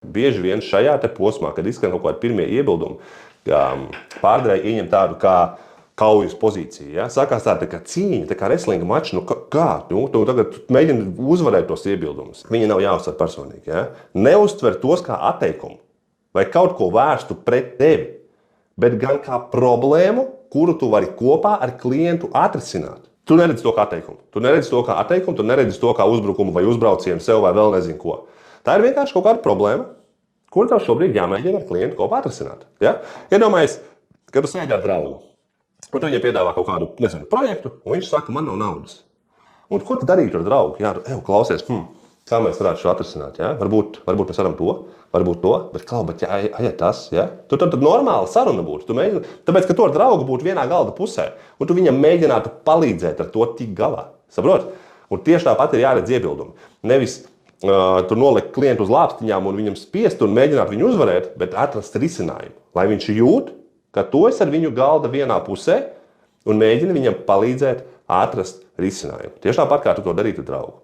Bieži vien šajā posmā, kad izskan kaut kādi pirmie iebildumi, pārdevēji ieņem tādu kā kaujas pozīciju. Ja? Sākās tāda kā cīņa, tā kā wrestlinga mačs. Tu tagad mēģini uzvarēt tos iebildumus. Viņi nav jāuztver personīgi. Ja? Neuztver tos kā atteikumu vai kaut ko vērstu pret tevi, bet gan kā problēmu, kuru tu vari kopā ar klientu atrisināt. Tu neredzi to kā atteikumu. Tu neredzi to kā uzbrukumu vai uzbraucienu sev vai vēl nezinu ko. Tā ir vienkārši kaut kāda problēma, kuru tev šobrīd jāmēģina ar klientu kopā atrisināt. Ja? Iedomājies, kad tu sēdi ar draugu, un tu viņam piedāvā kaut kādu projektu, un viņš saka, man nav naudas. Un ko tu darītu ar draugu? Jā, klausies, kā mēs varētu šo atrisināt? Ja? Varbūt mēs varam to, varbūt to, bet ja tas, ja? Tad normāla saruna būtu. Tāpēc, ka tu ar draugu būtu vienā galda pusē, un tu viņam mēģinātu palīdzēt ar to tik galā. Saprot? Un tieši tāpat ir jāredz iebildumi. Nevis tur nolikt klientu uz lāpstiņām un viņam spiest un mēģināt viņu uzvarēt, bet atrast risinājumu. Lai viņš jūt, ka tu esi ar viņu galda vienā pusē un mēģini viņam palīdzēt atrast risinājumu. Tieši tāpat, kā tu to darītu draugu.